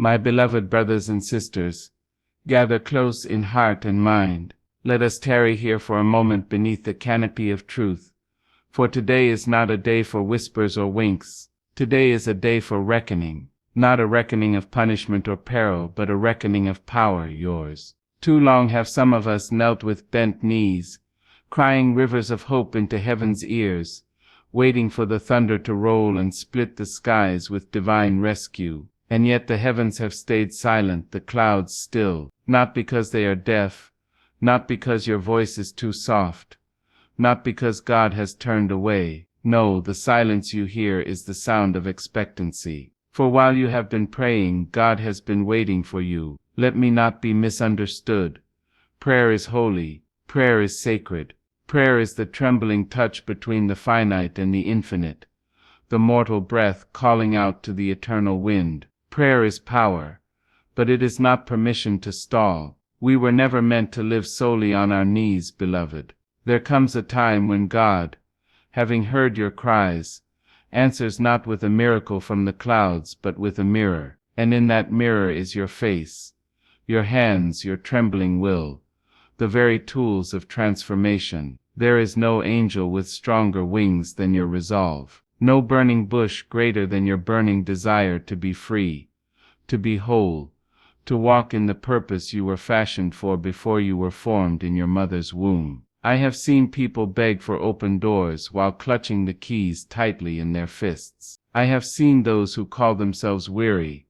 My beloved brothers and sisters, gather close in heart and mind. Let us tarry here for a moment beneath the canopy of truth. For today is not a day for whispers or winks. Today is a day for reckoning. Not a reckoning of punishment or peril, but a reckoning of power, yours. Too long have some of us knelt with bent knees, crying rivers of hope into heaven's ears, waiting for the thunder to roll and split the skies with divine rescue. And yet the heavens have stayed silent, the clouds still, not because they are deaf, not because your voice is too soft, not because God has turned away. No, the silence you hear is the sound of expectancy. For while you have been praying, God has been waiting for you. Let me not be misunderstood. Prayer is holy. Prayer is sacred. Prayer is the trembling touch between the finite and the infinite, the mortal breath calling out to the eternal wind. Prayer is power, but it is not permission to stall. We were never meant to live solely on our knees, beloved. There comes a time when God, having heard your cries, answers not with a miracle from the clouds but with a mirror, and in that mirror is your face, your hands, your trembling will, the very tools of transformation. There is no angel with stronger wings than your resolve, no burning bush greater than your burning desire to be free, to be whole, to walk in the purpose you were fashioned for before you were formed in your mother's womb. I have seen people beg for open doors while clutching the keys tightly in their fists. I have seen those who call themselves weary,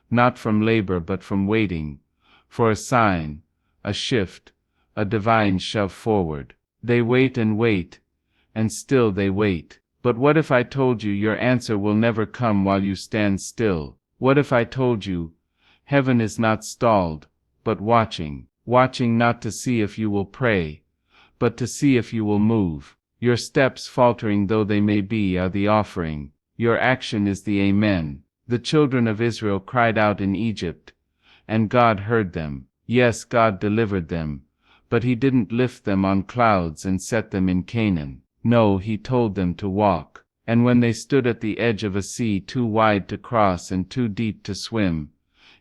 not from labor but from waiting, for a sign, a shift, a divine shove forward. They wait, and still they wait. But what if I told you your answer will never come while you stand still? What if I told you, heaven is not stalled, but watching, watching not to see if you will pray, but to see if you will move. Your steps, faltering though they may be, are the offering. Your action is the amen. The children of Israel cried out in Egypt, and God heard them. Yes, God delivered them, but He didn't lift them on clouds and set them in Canaan. No, He told them to walk. And when they stood at the edge of a sea too wide to cross and too deep to swim,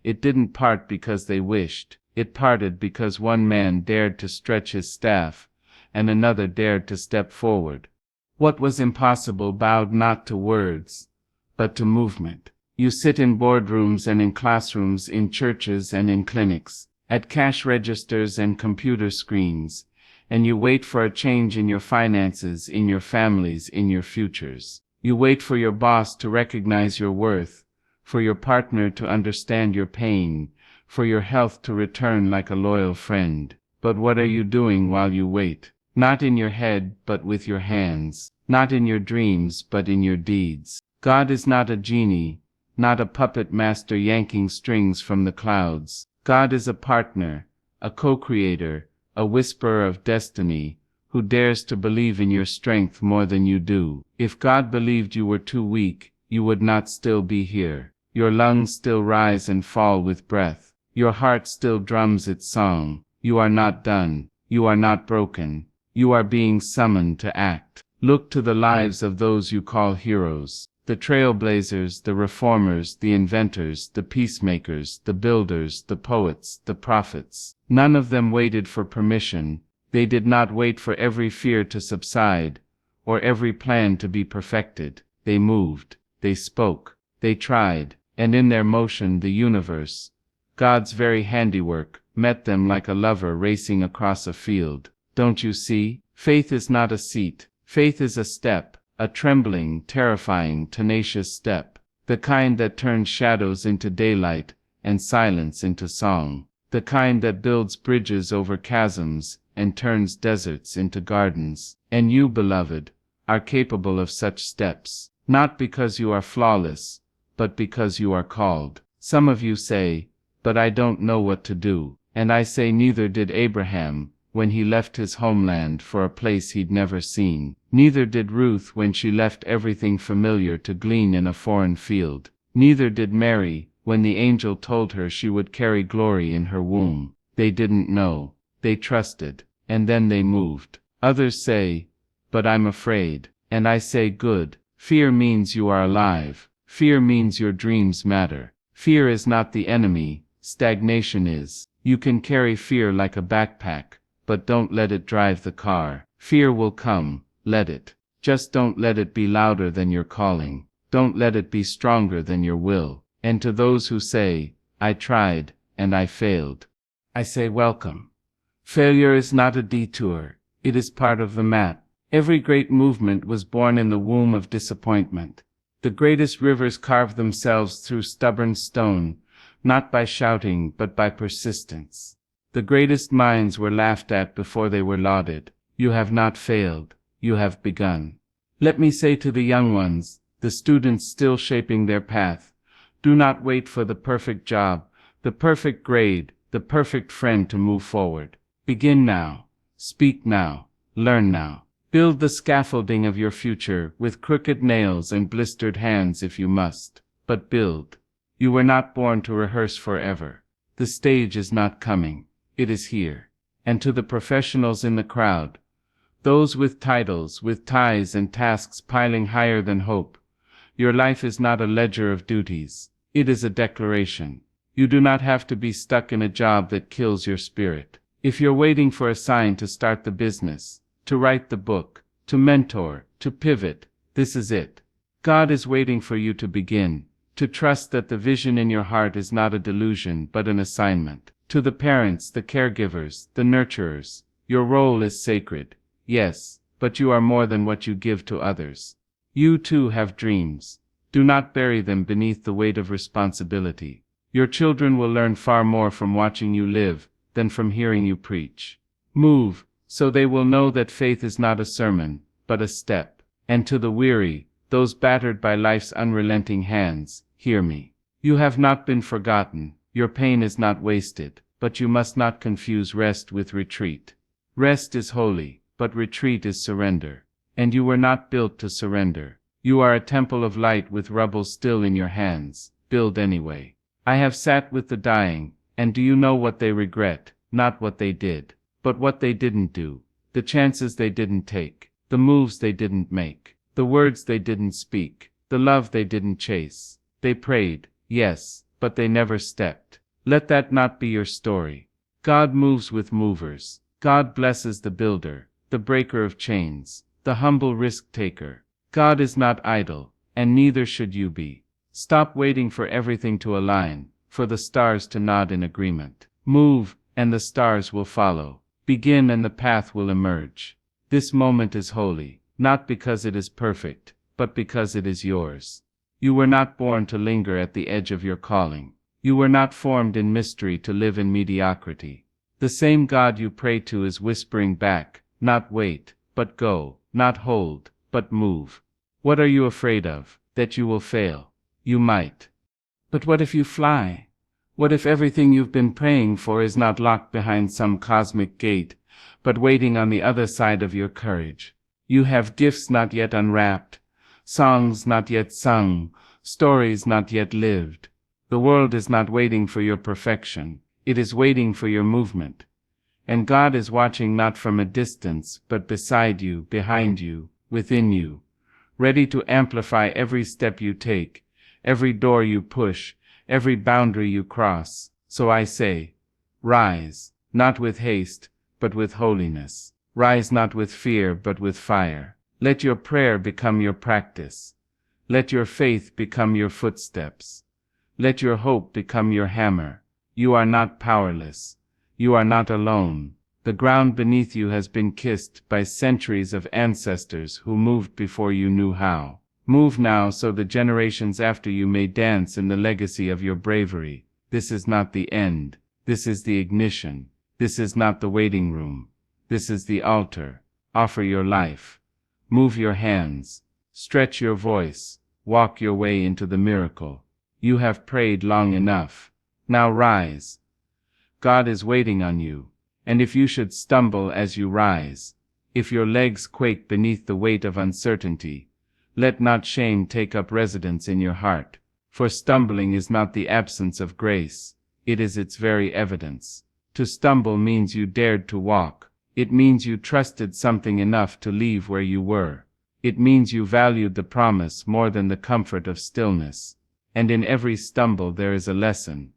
it didn't part because they wished. It parted because one man dared to stretch his staff, and another dared to step forward. What was impossible bowed not to words, but to movement. You sit in boardrooms and in classrooms, in churches and in clinics, at cash registers and computer screens, and you wait for a change in your finances, in your families, in your futures. You wait for your boss to recognize your worth, for your partner to understand your pain, for your health to return like a loyal friend. But what are you doing while you wait? Not in your head, but with your hands. Not in your dreams, but in your deeds. God is not a genie, not a puppet master yanking strings from the clouds. God is a partner, a co-creator, a whisperer of destiny, who dares to believe in your strength more than you do. If God believed you were too weak, you would not still be here. Your lungs still rise and fall with breath. Your heart still drums its song. You are not done. You are not broken. You are being summoned to act. Look to the lives of those you call heroes. The trailblazers, the reformers, the inventors, the peacemakers, the builders, the poets, the prophets. None of them waited for permission. They did not wait for every fear to subside, or every plan to be perfected. They moved, they spoke, they tried, and in their motion the universe, God's very handiwork, met them like a lover racing across a field. Don't you see? Faith is not a seat. Faith is a step, a trembling, terrifying, tenacious step, the kind that turns shadows into daylight and silence into song, the kind that builds bridges over chasms and turns deserts into gardens. And you, beloved, are capable of such steps, not because you are flawless, but because you are called. Some of you say, "But I don't know what to do." And I say, neither did Abraham, when he left his homeland for a place he'd never seen. Neither did Ruth when she left everything familiar to glean in a foreign field. Neither did Mary, when the angel told her she would carry glory in her womb. They didn't know. They trusted. And then they moved. Others say, "But I'm afraid." And I say, good. Fear means you are alive. Fear means your dreams matter. Fear is not the enemy, stagnation is. You can carry fear like a backpack, but don't let it drive the car. Fear will come, let it. Just don't let it be louder than your calling. Don't let it be stronger than your will. And to those who say, I tried, and I failed, I say welcome. Failure is not a detour, it is part of the map. Every great movement was born in the womb of disappointment. The greatest rivers carved themselves through stubborn stone, not by shouting but by persistence. The greatest minds were laughed at before they were lauded. You have not failed, you have begun. Let me say to the young ones, the students still shaping their path, do not wait for the perfect job, the perfect grade, the perfect friend to move forward. Begin now, speak now, learn now. Build the scaffolding of your future with crooked nails and blistered hands if you must, but build. You were not born to rehearse forever. The stage is not coming, it is here. And to the professionals in the crowd, those with titles, with ties and tasks piling higher than hope, your life is not a ledger of duties, it is a declaration. You do not have to be stuck in a job that kills your spirit. If you're waiting for a sign to start the business, to write the book, to mentor, to pivot, this is it. God is waiting for you to begin, to trust that the vision in your heart is not a delusion but an assignment. To the parents, the caregivers, the nurturers, your role is sacred, yes, but you are more than what you give to others. You too have dreams. Do not bury them beneath the weight of responsibility. Your children will learn far more from watching you live than from hearing you preach. Move, so they will know that faith is not a sermon, but a step. And to the weary, those battered by life's unrelenting hands, hear me. You have not been forgotten, your pain is not wasted, but you must not confuse rest with retreat. Rest is holy, but retreat is surrender. And you were not built to surrender. You are a temple of light with rubble still in your hands. Build anyway. I have sat with the dying, and do you know what they regret? Not what they did, but what they didn't do, the chances they didn't take, the moves they didn't make, the words they didn't speak, the love they didn't chase. They prayed, yes, but they never stepped. Let that not be your story. God moves with movers. God blesses the builder, the breaker of chains, the humble risk-taker. God is not idle, and neither should you be. Stop waiting for everything to align, for the stars to nod in agreement. Move, and the stars will follow. Begin and the path will emerge. This moment is holy, not because it is perfect, but because it is yours. You were not born to linger at the edge of your calling. You were not formed in mystery to live in mediocrity. The same God you pray to is whispering back, not wait, but go, not hold, but move. What are you afraid of? That you will fail? You might. But what if you fly? What if everything you've been praying for is not locked behind some cosmic gate, but waiting on the other side of your courage? You have gifts not yet unwrapped, songs not yet sung, stories not yet lived. The world is not waiting for your perfection, it is waiting for your movement. And God is watching not from a distance, but beside you, behind you, within you, ready to amplify every step you take, every door you push, every boundary you cross. So I say, rise, not with haste, but with holiness. Rise not with fear, but with fire. Let your prayer become your practice. Let your faith become your footsteps. Let your hope become your hammer. You are not powerless. You are not alone. The ground beneath you has been kissed by centuries of ancestors who moved before you knew how. Move now so the generations after you may dance in the legacy of your bravery. This is not the end. This is the ignition. This is not the waiting room. This is the altar. Offer your life. Move your hands. Stretch your voice. Walk your way into the miracle. You have prayed long enough. Now rise. God is waiting on you. And if you should stumble as you rise, if your legs quake beneath the weight of uncertainty, let not shame take up residence in your heart, for stumbling is not the absence of grace, it is its very evidence. To stumble means you dared to walk. It means you trusted something enough to leave where you were. It means you valued the promise more than the comfort of stillness. And in every stumble there is a lesson.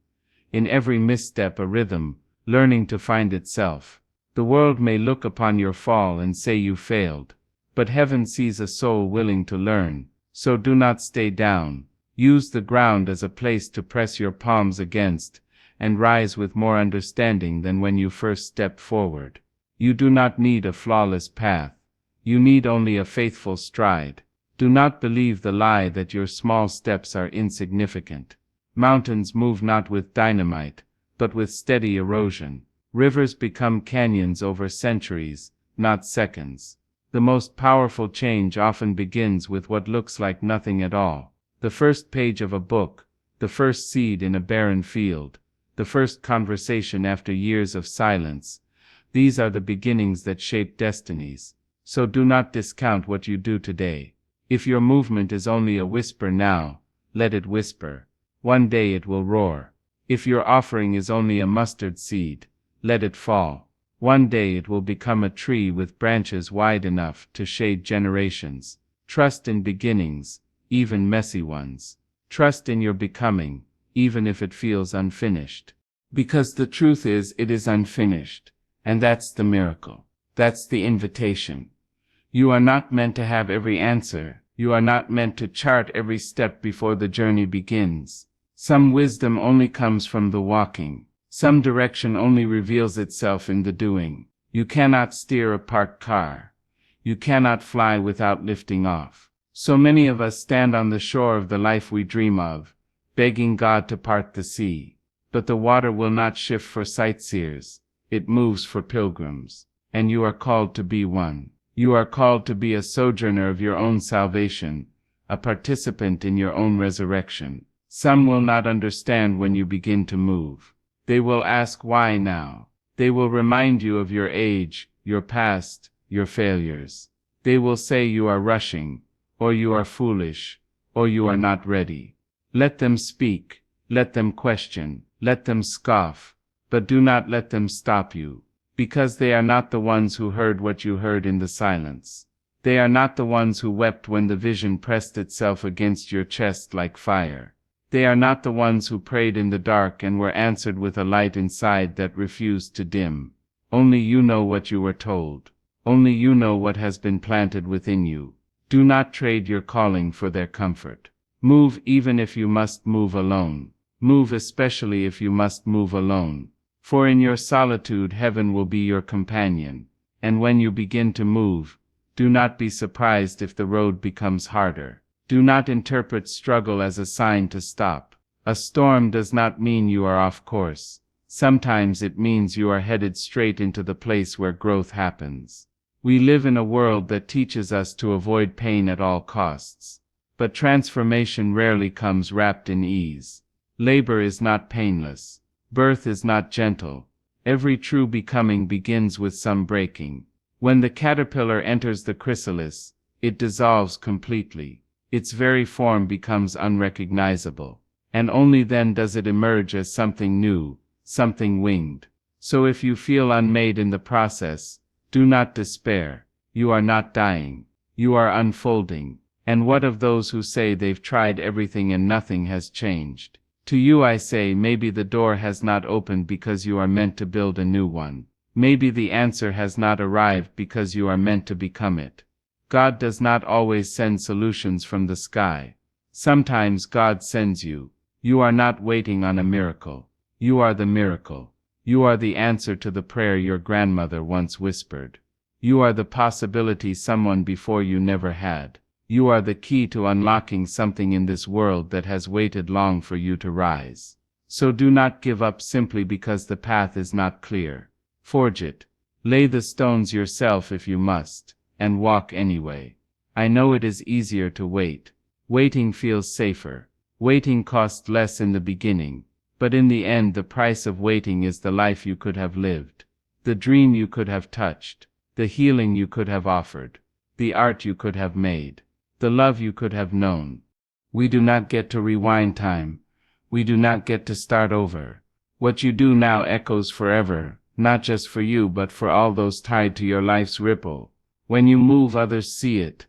In every misstep a rhythm, learning to find itself. The world may look upon your fall and say you failed. But heaven sees a soul willing to learn, so do not stay down. Use the ground as a place to press your palms against, and rise with more understanding than when you first stepped forward. You do not need a flawless path. You need only a faithful stride. Do not believe the lie that your small steps are insignificant. Mountains move not with dynamite, but with steady erosion. Rivers become canyons over centuries, not seconds. The most powerful change often begins with what looks like nothing at all. The first page of a book, the first seed in a barren field, the first conversation after years of silence. These are the beginnings that shape destinies. So do not discount what you do today. If your movement is only a whisper now, let it whisper. One day it will roar. If your offering is only a mustard seed, let it fall. One day it will become a tree with branches wide enough to shade generations. Trust in beginnings, even messy ones. Trust in your becoming, even if it feels unfinished. Because the truth is, it is unfinished. And that's the miracle. That's the invitation. You are not meant to have every answer. You are not meant to chart every step before the journey begins. Some wisdom only comes from the walking. Some direction only reveals itself in the doing. You cannot steer a parked car. You cannot fly without lifting off. So many of us stand on the shore of the life we dream of, begging God to part the sea. But the water will not shift for sightseers. It moves for pilgrims. And you are called to be one. You are called to be a sojourner of your own salvation, a participant in your own resurrection. Some will not understand when you begin to move. They will ask why now. They will remind you of your age, your past, your failures. They will say you are rushing, or you are foolish, or you are not ready. Let them speak, let them question, let them scoff, but do not let them stop you. Because they are not the ones who heard what you heard in the silence. They are not the ones who wept when the vision pressed itself against your chest like fire. They are not the ones who prayed in the dark and were answered with a light inside that refused to dim. Only you know what you were told. Only you know what has been planted within you. Do not trade your calling for their comfort. Move even if you must move alone. Move especially if you must move alone. For in your solitude heaven will be your companion, and when you begin to move, do not be surprised if the road becomes harder. Do not interpret struggle as a sign to stop. A storm does not mean you are off course. Sometimes it means you are headed straight into the place where growth happens. We live in a world that teaches us to avoid pain at all costs. But transformation rarely comes wrapped in ease. Labor is not painless. Birth is not gentle. Every true becoming begins with some breaking. When the caterpillar enters the chrysalis, it dissolves completely. Its very form becomes unrecognizable. And only then does it emerge as something new, something winged. So if you feel unmade in the process, do not despair. You are not dying. You are unfolding. And what of those who say they've tried everything and nothing has changed? To you I say, maybe the door has not opened because you are meant to build a new one. Maybe the answer has not arrived because you are meant to become it. God does not always send solutions from the sky. Sometimes God sends you. You are not waiting on a miracle. You are the miracle. You are the answer to the prayer your grandmother once whispered. You are the possibility someone before you never had. You are the key to unlocking something in this world that has waited long for you to rise. So do not give up simply because the path is not clear. Forge it. Lay the stones yourself if you must, and walk anyway. I know it is easier to wait. Waiting feels safer. Waiting costs less in the beginning, but in the end the price of waiting is the life you could have lived, the dream you could have touched, the healing you could have offered, the art you could have made, the love you could have known. We do not get to rewind time. We do not get to start over. What you do now echoes forever, not just for you but for all those tied to your life's ripple. When you move, others see it.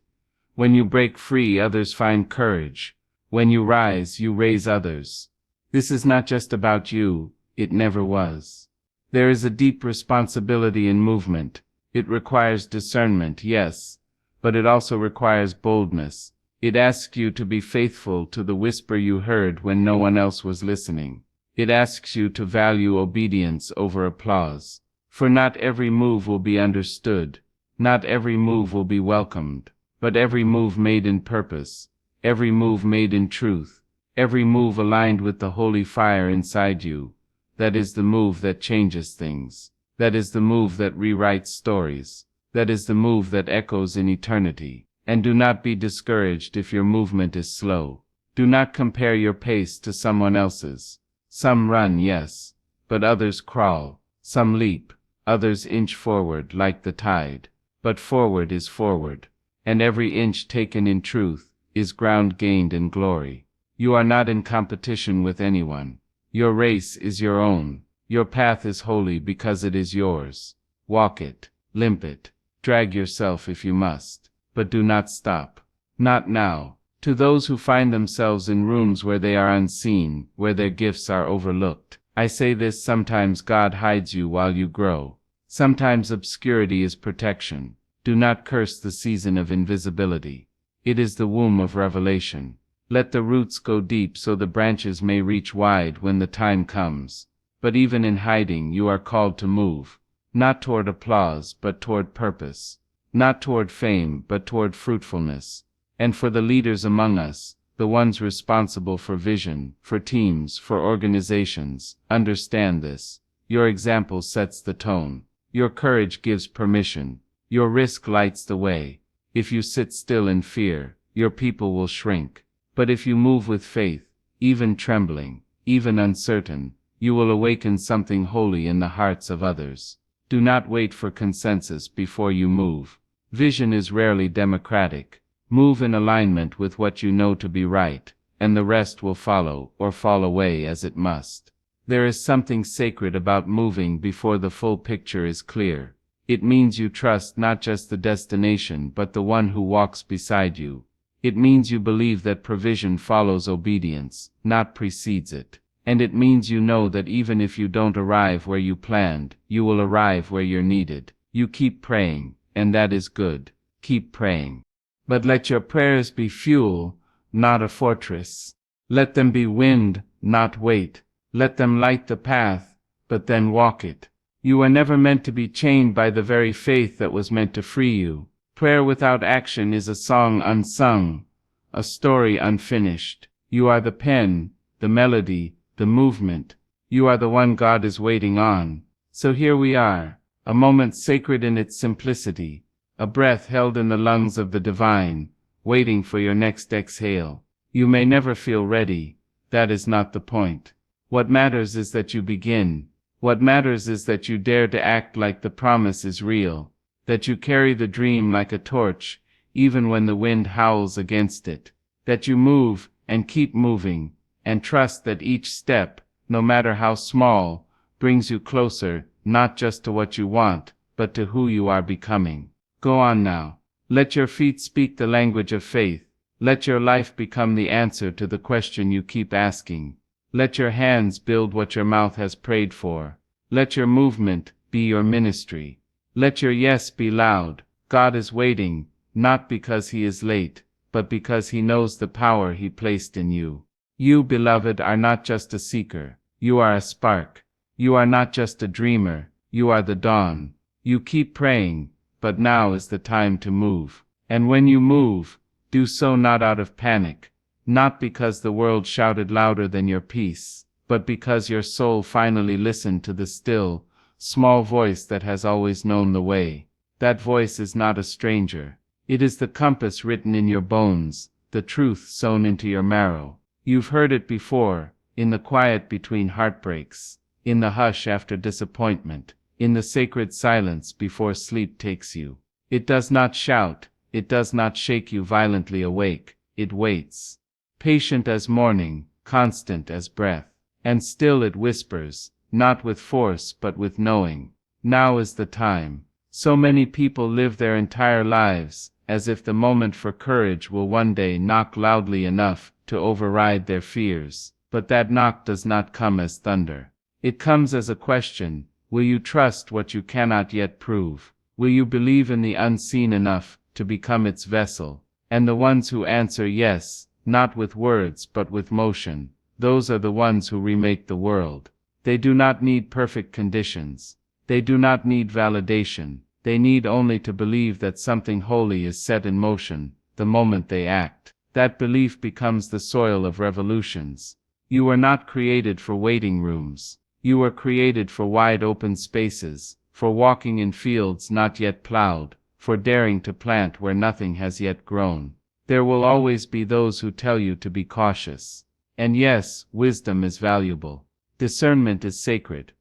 When you break free, others find courage. When you rise, you raise others. This is not just about you, it never was. There is a deep responsibility in movement. It requires discernment, yes, but it also requires boldness. It asks you to be faithful to the whisper you heard when no one else was listening. It asks you to value obedience over applause. For not every move will be understood. Not every move will be welcomed. But every move made in purpose, every move made in truth, every move aligned with the holy fire inside you, that is the move that changes things. That is the move that rewrites stories. That is the move that echoes in eternity. And do not be discouraged if your movement is slow. Do not compare your pace to someone else's. Some run, yes, but others crawl. Some leap, others inch forward like the tide. But forward is forward. And every inch taken in truth is ground gained in glory. You are not in competition with anyone. Your race is your own. Your path is holy because it is yours. Walk it, limp it, drag yourself if you must, but do not stop. Not now. To those who find themselves in rooms where they are unseen, where their gifts are overlooked, I say this: sometimes God hides you while you grow. Sometimes obscurity is protection. Do not curse the season of invisibility. It is the womb of revelation. Let the roots go deep so the branches may reach wide when the time comes. But even in hiding you are called to move, not toward applause but toward purpose, not toward fame but toward fruitfulness. And for the leaders among us, the ones responsible for vision, for teams, for organizations, understand this. Your example sets the tone. Your courage gives permission. Your risk lights the way. If you sit still in fear, your people will shrink. But if you move with faith, even trembling, even uncertain, you will awaken something holy in the hearts of others. Do not wait for consensus before you move. Vision is rarely democratic. Move in alignment with what you know to be right, and the rest will follow or fall away as it must. There is something sacred about moving before the full picture is clear. It means you trust not just the destination but the one who walks beside you. It means you believe that provision follows obedience, not precedes it. And it means you know that even if you don't arrive where you planned, you will arrive where you're needed. You keep praying, and that is good. Keep praying. But let your prayers be fuel, not a fortress. Let them be wind, not weight. Let them light the path, but then walk it. You were never meant to be chained by the very faith that was meant to free you. Prayer without action is a song unsung, a story unfinished. You are the pen, the melody, the movement. You are the one God is waiting on. So here we are, a moment sacred in its simplicity, a breath held in the lungs of the divine, waiting for your next exhale. You may never feel ready. That is not the point. What matters is that you begin. What matters is that you dare to act like the promise is real, that you carry the dream like a torch, even when the wind howls against it, that you move and keep moving, and trust that each step, no matter how small, brings you closer, not just to what you want, but to who you are becoming. Go on now. Let your feet speak the language of faith. Let your life become the answer to the question you keep asking. Let your hands build what your mouth has prayed for. Let your movement be your ministry. Let your yes be loud. God is waiting, not because he is late, but because he knows the power he placed in you. You, beloved, are not just a seeker. You are a spark. You are not just a dreamer. You are the dawn. You keep praying, but now is the time to move. And when you move, do so not out of panic, not because the world shouted louder than your peace, but because your soul finally listened to the still, small voice that has always known the way. That voice is not a stranger. It is the compass written in your bones, the truth sewn into your marrow. You've heard it before, in the quiet between heartbreaks, in the hush after disappointment, in the sacred silence before sleep takes you. It does not shout, it does not shake you violently awake, it waits. Patient as morning, constant as breath. And still it whispers, not with force but with knowing. Now is the time. So many people live their entire lives, as if the moment for courage will one day knock loudly enough to override their fears. But that knock does not come as thunder. It comes as a question. Will you trust what you cannot yet prove? Will you believe in the unseen enough to become its vessel? And the ones who answer yes, not with words but with motion, those are the ones who remake the world. They do not need perfect conditions. They do not need validation. They need only to believe that something holy is set in motion the moment they act. That belief becomes the soil of revolutions. You were not created for waiting rooms. You were created for wide open spaces, for walking in fields not yet plowed, for daring to plant where nothing has yet grown. There will always be those who tell you to be cautious. And yes, wisdom is valuable. Discernment is sacred.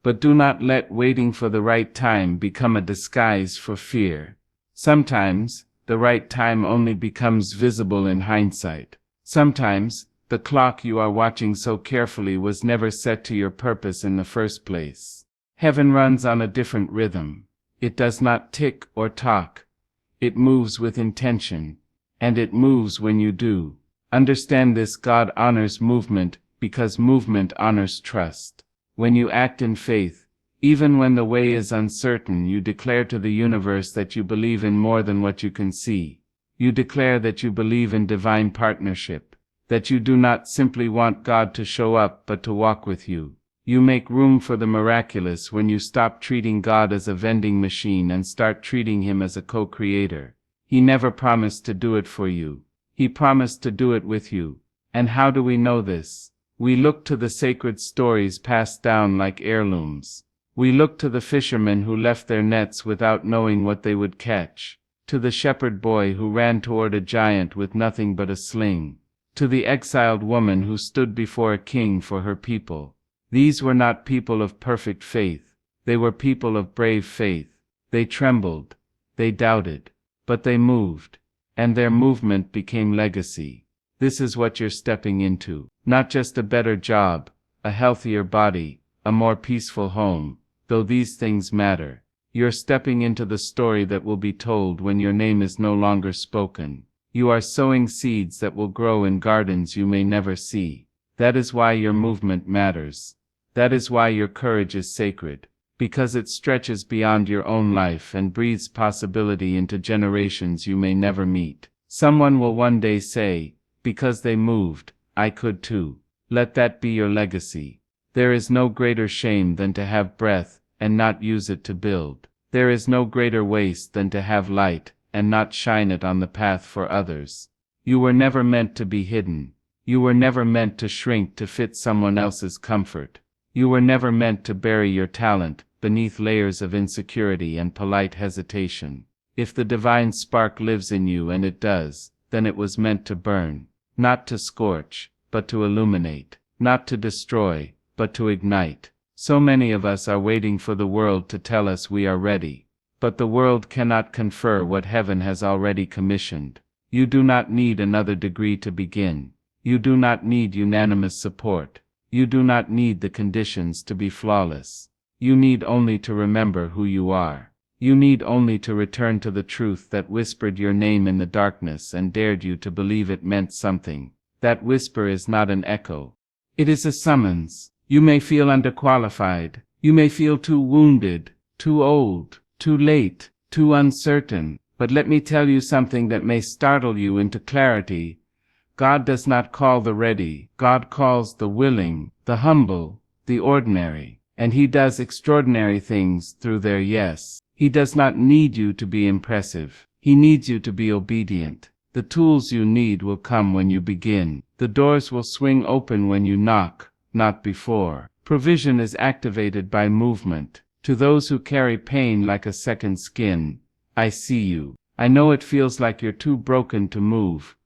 But do not let waiting for the right time become a disguise for fear. Sometimes, the right time only becomes visible in hindsight. Sometimes, the clock you are watching so carefully was never set to your purpose in the first place. Heaven runs on a different rhythm. It does not tick or talk. It moves with intention. And it moves when you do. Understand this: God honors movement because movement honors trust. When you act in faith, even when the way is uncertain, you declare to the universe that you believe in more than what you can see. You declare that you believe in divine partnership, that you do not simply want God to show up but to walk with you. You make room for the miraculous when you stop treating God as a vending machine and start treating Him as a co-creator. He never promised to do it for you. He promised to do it with you. And how do we know this? We look to the sacred stories passed down like heirlooms. We look to the fishermen who left their nets without knowing what they would catch, to the shepherd boy who ran toward a giant with nothing but a sling, to the exiled woman who stood before a king for her people. These were not people of perfect faith. They were people of brave faith. They trembled. They doubted. But they moved. And their movement became legacy. This is what you're stepping into. Not just a better job, a healthier body, a more peaceful home, though these things matter. You're stepping into the story that will be told when your name is no longer spoken. You are sowing seeds that will grow in gardens you may never see. That is why your movement matters. That is why your courage is sacred. Because it stretches beyond your own life and breathes possibility into generations you may never meet. Someone will one day say, because they moved, I could too. Let that be your legacy. There is no greater shame than to have breath and not use it to build. There is no greater waste than to have light and not shine it on the path for others. You were never meant to be hidden. You were never meant to shrink to fit someone else's comfort. You were never meant to bury your talent beneath layers of insecurity and polite hesitation. If the divine spark lives in you, and it does, then it was meant to burn, not to scorch, but to illuminate, not to destroy, but to ignite. So many of us are waiting for the world to tell us we are ready. But the world cannot confer what heaven has already commissioned. You do not need another degree to begin. You do not need unanimous support. You do not need the conditions to be flawless. You need only to remember who you are. You need only to return to the truth that whispered your name in the darkness and dared you to believe it meant something. That whisper is not an echo. It is a summons. You may feel underqualified. You may feel too wounded, too old, too late, too uncertain. But let me tell you something that may startle you into clarity. God does not call the ready. God calls the willing, the humble, the ordinary. And He does extraordinary things through their yes. He does not need you to be impressive. He needs you to be obedient. The tools you need will come when you begin. The doors will swing open when you knock, not before. Provision is activated by movement. To those who carry pain like a second skin, I see you. I know it feels like you're too broken to move,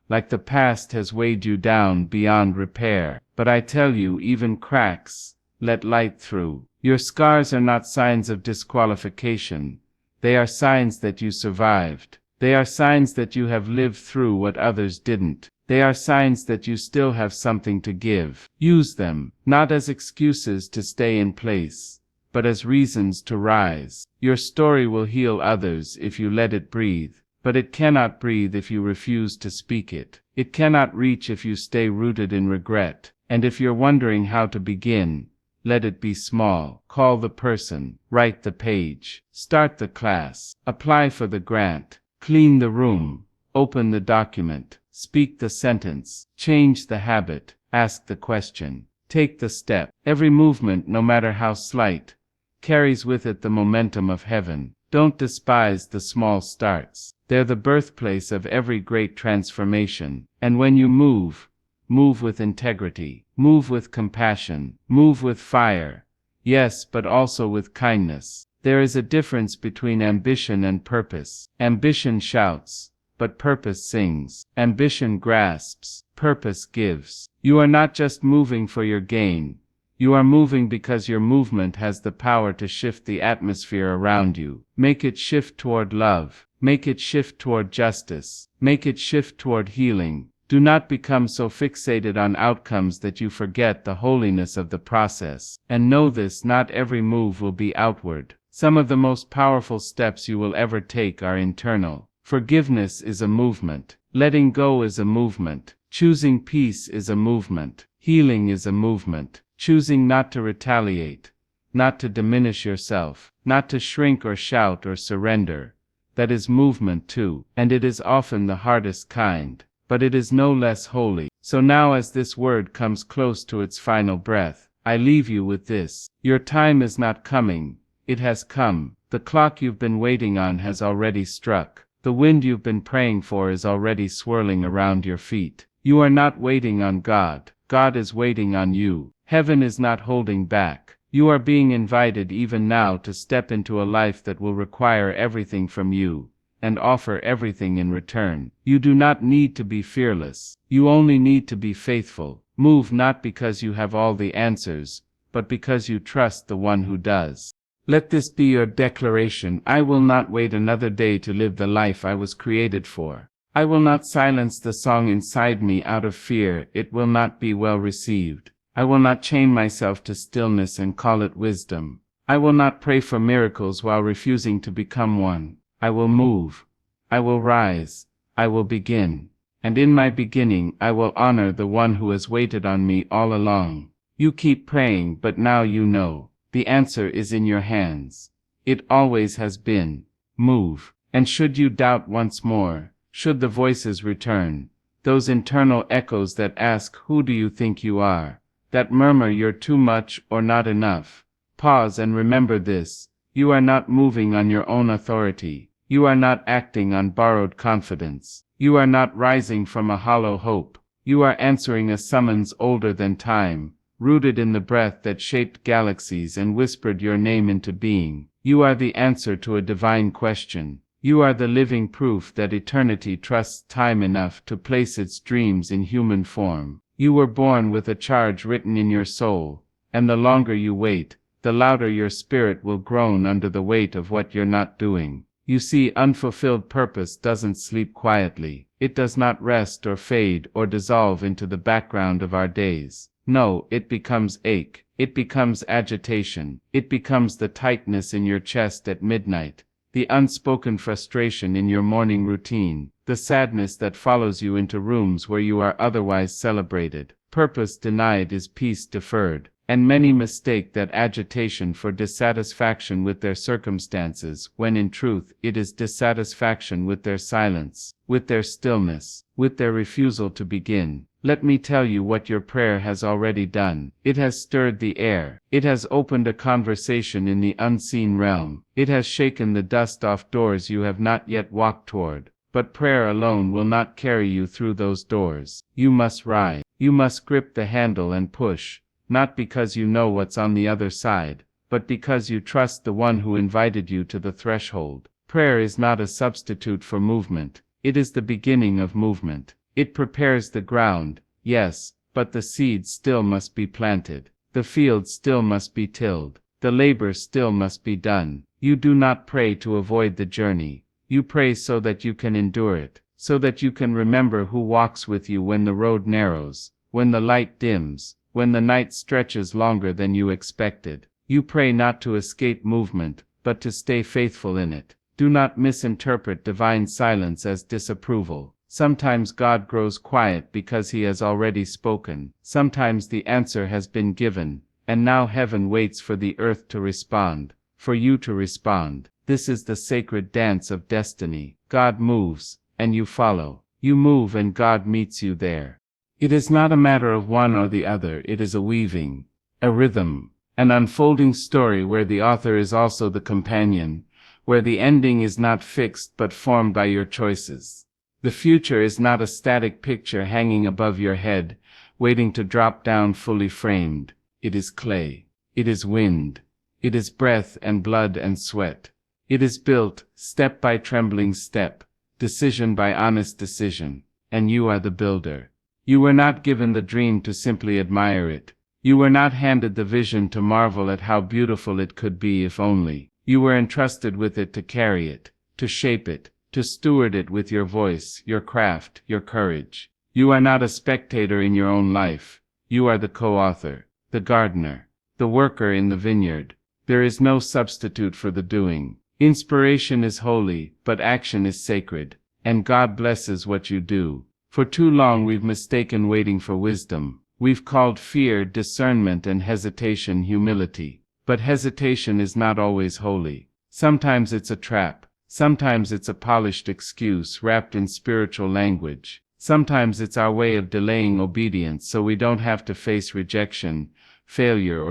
like the past has weighed you down beyond repair. But I tell you, even cracks let light through. Your scars are not signs of disqualification. They are signs that you survived. They are signs that you have lived through what others didn't. They are signs that you still have something to give. Use them, not as excuses to stay in place, but as reasons to rise. Your story will heal others if you let it breathe. but it cannot breathe if you refuse to speak it. It cannot reach if you stay rooted in regret. And if you're wondering how to begin, let it be small. Call the person, write the page, start the class, apply for the grant, clean the room, open the document, speak the sentence, change the habit, ask the question, take the step. Every movement, no matter how slight, carries with it the momentum of heaven. Don't despise the small starts. They're the birthplace of every great transformation. And when you move with integrity, move with compassion, move with fire. Yes, but also with kindness. There is a difference between ambition and purpose. Ambition shouts, but purpose sings. Ambition grasps, purpose gives. You are not just moving for your gain. You are moving because your movement has the power to shift the atmosphere around you. Make it shift toward love. Make it shift toward justice. Make it shift toward healing. Do not become so fixated on outcomes that you forget the holiness of the process. And know this: not every move will be outward. Some of the most powerful steps you will ever take are internal. Forgiveness is a movement. Letting go is a movement. Choosing peace is a movement. Healing is a movement. Choosing not to retaliate, not to diminish yourself, not to shrink or shout or surrender. That is movement too. And it is often the hardest kind. But it is no less holy. So now, as this word comes close to its final breath, I leave you with this. Your time is not coming. It has come. The clock you've been waiting on has already struck. The wind you've been praying for is already swirling around your feet. You are not waiting on God. God is waiting on you. Heaven is not holding back. You are being invited even now to step into a life that will require everything from you, and offer everything in return. You do not need to be fearless. You only need to be faithful. Move not because you have all the answers, but because you trust the one who does. Let this be your declaration. I will not wait another day to live the life I was created for. I will not silence the song inside me out of fear it will not be well received. I will not chain myself to stillness and call it wisdom. I will not pray for miracles while refusing to become one. I will move. I will rise. I will begin. And in my beginning I will honor the one who has waited on me all along. You keep praying, but now you know. The answer is in your hands. It always has been. Move. And should you doubt once more, should the voices return, those internal echoes that ask, who do you think you are? That murmur you're too much or not enough. Pause and remember this. You are not moving on your own authority. You are not acting on borrowed confidence. You are not rising from a hollow hope. You are answering a summons older than time, rooted in the breath that shaped galaxies and whispered your name into being. You are the answer to a divine question. You are the living proof that eternity trusts time enough to place its dreams in human form. You were born with a charge written in your soul, and the longer you wait, the louder your spirit will groan under the weight of what you're not doing. You see, unfulfilled purpose doesn't sleep quietly. It does not rest or fade or dissolve into the background of our days. No, it becomes ache. It becomes agitation. It becomes the tightness in your chest at midnight, the unspoken frustration in your morning routine, the sadness that follows you into rooms where you are otherwise celebrated. Purpose denied is peace deferred, and many mistake that agitation for dissatisfaction with their circumstances, when in truth it is dissatisfaction with their silence, with their stillness, with their refusal to begin. Let me tell you what your prayer has already done. It has stirred the air. It has opened a conversation in the unseen realm. It has shaken the dust off doors you have not yet walked toward. But prayer alone will not carry you through those doors. You must rise. You must grip the handle and push, not because you know what's on the other side, but because you trust the one who invited you to the threshold. Prayer is not a substitute for movement. It is the beginning of movement. It prepares the ground, yes, but the seed still must be planted. The field still must be tilled. The labor still must be done. You do not pray to avoid the journey. You pray so that you can endure it, so that you can remember who walks with you when the road narrows, when the light dims, when the night stretches longer than you expected. You pray not to escape movement, but to stay faithful in it. Do not misinterpret divine silence as disapproval. Sometimes God grows quiet because he has already spoken. Sometimes the answer has been given, and now heaven waits for the earth to respond, for you to respond. This is the sacred dance of destiny. God moves, and you follow. You move and God meets you there. It is not a matter of one or the other, it is a weaving, a rhythm, an unfolding story where the author is also the companion, where the ending is not fixed but formed by your choices. The future is not a static picture hanging above your head, waiting to drop down fully framed. It is clay. It is wind. It is breath and blood and sweat. It is built, step by trembling step, decision by honest decision, and you are the builder. You were not given the dream to simply admire it. You were not handed the vision to marvel at how beautiful it could be if only. You were entrusted with it to carry it, to shape it, to steward it with your voice, your craft, your courage. You are not a spectator in your own life. You are the co-author, the gardener, the worker in the vineyard. There is no substitute for the doing. Inspiration is holy, but action is sacred, and God blesses what you do. For too long we've mistaken waiting for wisdom. We've called fear discernment and hesitation humility. But hesitation is not always holy. Sometimes it's a trap. Sometimes it's a polished excuse wrapped in spiritual language. Sometimes it's our way of delaying obedience so we don't have to face rejection, failure, or